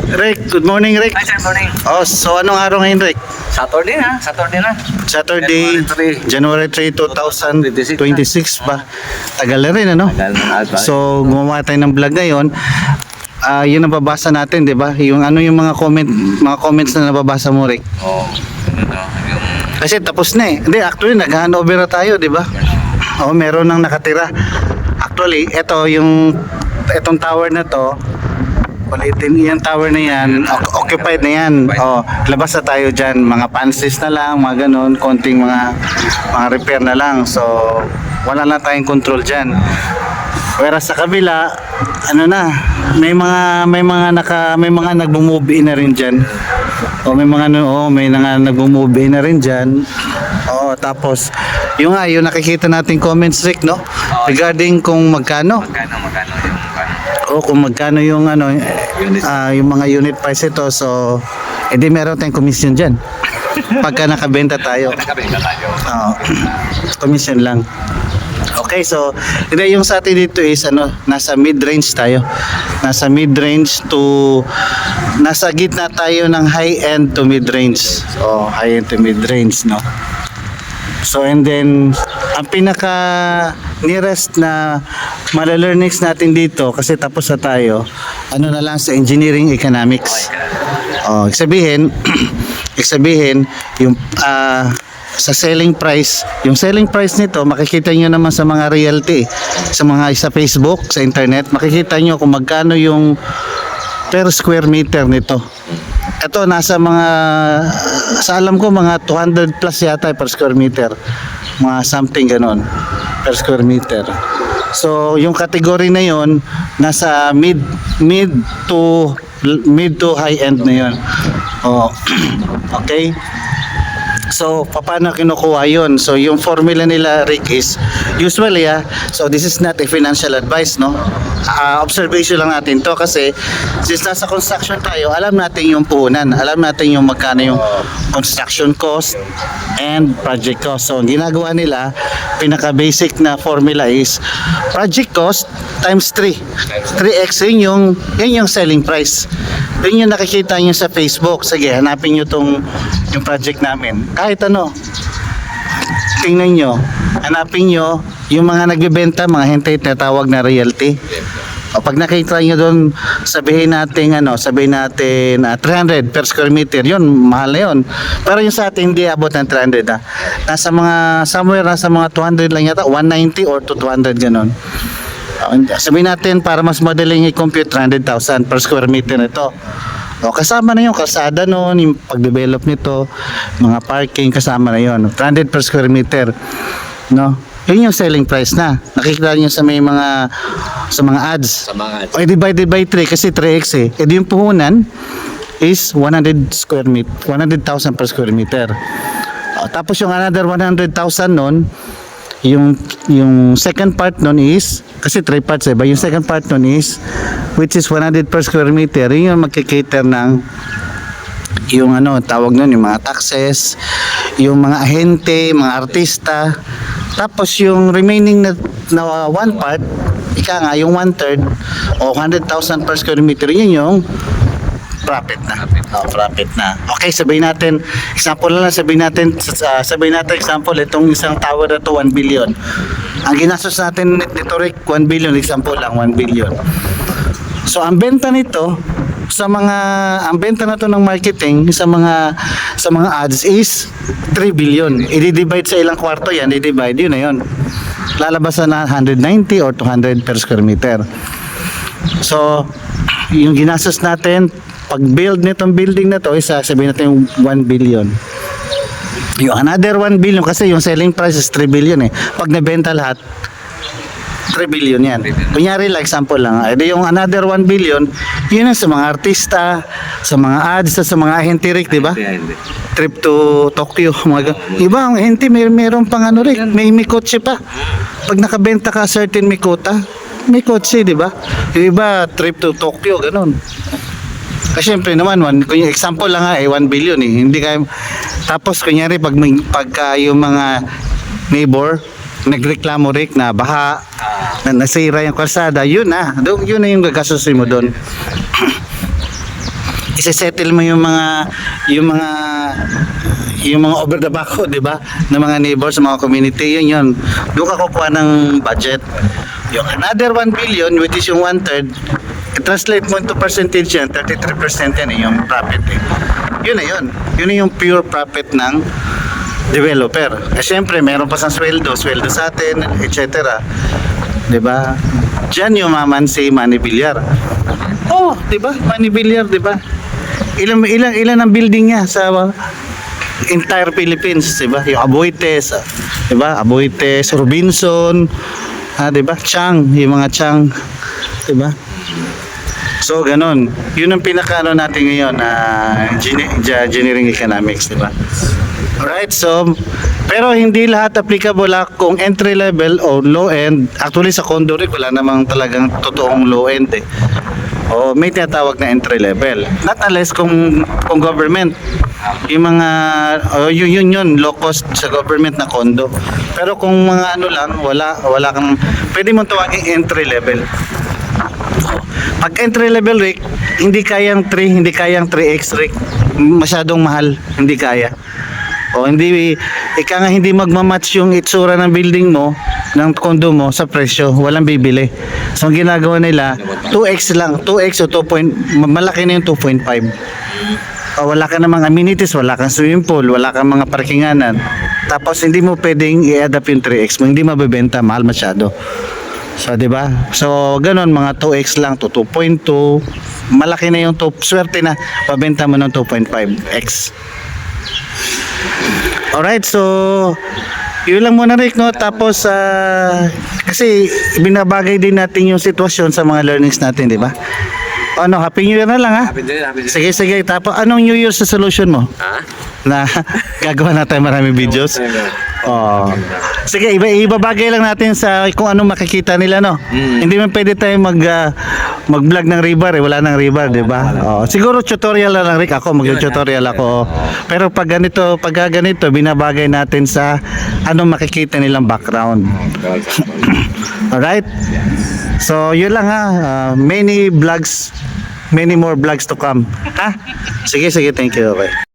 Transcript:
Rick, good morning, Rick. Hi, sir. Morning. Oh, so anong araw ngayon, Rick? Saturday na. Saturday na. Saturday, January 3, 2026 ba? Tagal na rin, ano? Tagal na ata. So, gumawa tayo ng vlog ngayon. Yun ang babasa natin, di ba? Yung ano yung mga comments na nababasa mo, Rick? Oh, ano to? Yung... Kasi tapos na eh. Hindi, actually, nag-handover na tayo, di ba? Oh, meron nang nakatira. Actually, etong tower na to, ulitin yung tower na yan, occupied na yan. Oh, labas na tayo dyan, mga pansis na lang, mga ganun, konting mga repair na lang. So, wala na tayong control dyan. Whereas sa kabila, ano na, may mga nagmo-move in na rin diyan. O may mga nagmo-move in na rin diyan. Oh, tapos yung nakikita nating comments, Rick, no? Regarding kung magkano. Magkano yung O kung magkano yung yung mga unit price ito. So, edi meron tayong commission diyan. Pagka nakabenta tayo. nakabenta tayo. Commission lang. Okay, so yung sa atin dito is nasa mid-range tayo. Nasa mid-range to nasa gitna tayo ng high-end to mid-range. So, high-end to mid-range, no? So, and then ang pinaka nearest na malalearnings natin dito kasi tapos na tayo, na lang sa engineering economics. Oh, ibig sabihin yung sa selling price, yung selling price nito makikita nyo naman sa mga realty, sa Facebook, sa internet, makikita nyo kung magkano yung per square meter nito. Ito nasa sa alam ko mga 200 plus yata per square meter, mga something ganon per square meter. So yung category na yon nasa mid to high end na yon. Oh, okay. So, paano kinukuha yun? So, yung formula nila, Rick, is usually, so this is not a financial advice, no? Observation lang natin to kasi since nasa construction tayo, alam natin yung puhunan, alam natin yung magkano yung construction cost and project cost. So, ang ginagawa nila, pinaka-basic na formula is project cost times 3. 3x yun yung selling price. Yun yung nakikita nyo sa Facebook. Sige, hanapin nyo yung project namin. Kahit tingnan nyo, hanapin nyo yung mga nagbebenta, mga hintay na tawag na realty. O pag nakita nyo doon, sabihin natin 300 per square meter, yun, mahal na yun. Pero yung sa atin, hindi abot ng 300 Nasa mga 200 lang yata, 190 or to 200 ganon. Sabihin natin para mas madaling i-compute 300,000 per square meter nito. O, kasama na yung kalsada noon, yung pag-develop nito, mga parking, kasama na yon. 300 per square meter. No? Yun yung selling price na. Nakikita niyo sa mga ads. Sa mga ads. O, divided by 3 kasi 3x eh. E di yung puhunan is 100,000 per square meter. O, tapos yung another 100,000 noon, yung second part nun is kasi 3 parts yung second part nun is which is 100 per square meter, yun yung magkikater ng yung tawag nun, yung mga taxes, yung mga ahente, mga artista. Tapos yung remaining na one part, yung 1/3 o 100,000 per square meter, yun yung profit na. Profit na. Okay, sabihin natin example itong isang tower na to 1 billion. Ang ginastos natin nito, Rick, 1 billion, example lang 1 billion. So ang benta nito ang benta na to ng marketing sa mga ads is 3 billion. I-divide sa ilang kwarto yan, i-divide yun na yun. Lalabas na 190 or 200 per square meter. So yung ginastos natin pag-build nitong building na to, sabihin natin 1 billion. Yung another 1 billion, kasi yung selling price is 3 billion eh. Pag nabenta lahat, 3 billion yan. Kunyari lang, example lang. Edi yung another 1 billion, yun ang sa mga artista, sa mga ads, sa mga ahente, Rick, di ba? Trip to Tokyo. Iba, ang ahente, mayroon pang Rick, may kotse pa. Pag nakabenta ka certain may kota, may kotse, di ba? Yung iba, trip to Tokyo, ganun. Kasi syempre naman, kunya example lang 1 billion eh. Hindi kayo, tapos kunyari pagka yung mga neighbor nagreklamo, Rick, na baha, na nasira yung kalsada, yun na yung gagastusin mo doon. Isa-settle mo yung mga over the backhoe, di ba? Ng mga neighbors, mga community, yun. Doon ka kukuha ng budget. Yung another 1 billion, which is yung 1/3, translate mo into percentage yan, 33% yan yung profit eh. Yun na yun. Yun na yung pure profit ng developer. Eh syempre, meron pa sa sweldo sa atin, etc. Diba? Diyan yung maman si Manny Villar. Oh, diba? Manny Villar, diba? Ilan ang building niya sa entire Philippines, diba? Yung Aboites, diba? Aboites, Robinson, diba? Chang, yung mga Chang, diba? So, ganun. Yun ang pinakaano natin ngayon na engineering economics, diba? Alright, so, pero hindi lahat applicable kung entry level o low end. Actually, sa condo rin, wala namang talagang totoong low end eh. O may tinatawag na entry level. Not unless kung government. Yung mga, yun, low cost sa government na condo. Pero kung mga ano lang, wala kang, pwede mong tawagin entry level. Pag entry level Rick, hindi kayang 3x Rick. Masyadong mahal, hindi kaya. O hindi hindi magmamatch yung itsura ng building mo, ng condo mo sa presyo, walang bibili. So ang ginagawa nila, 2x lang, 2x o 2 malaki na yung 2.5. O, wala ka namang amenities, wala kang swimming pool, wala kang mga parkinganan. Tapos hindi mo pwedeng i-adapt yung 3x mo, hindi mabebenta, mahal masyado. So, di ba? So, ganun, mga 2x lang to 2.2. Malaki na yung swerte na pabenta mo ng 2.5x. Alright, so yun lang muna Rick, no? Tapos kasi binabagay din natin yung sitwasyon sa mga learnings natin, di ba? Ano, Happy New Year na lang ha? Happy New Year. Sige. Tapos anong New Year's resolution mo? Ha? Na gagawa natin maraming videos. Oh. Sige, ibabagay lang natin sa kung ano makikita nila, no. Hindi man pwede tayo mag-vlog ng river eh, wala nang river, 'di ba? Oh, siguro tutorial na lang Rick, ako mag-tutorial ako. Pero pag ganito, binabagay natin sa ano makikita nilang background. Alright? So, yun lang ha. Many more vlogs to come. Ha? Sige, thank you. Okay.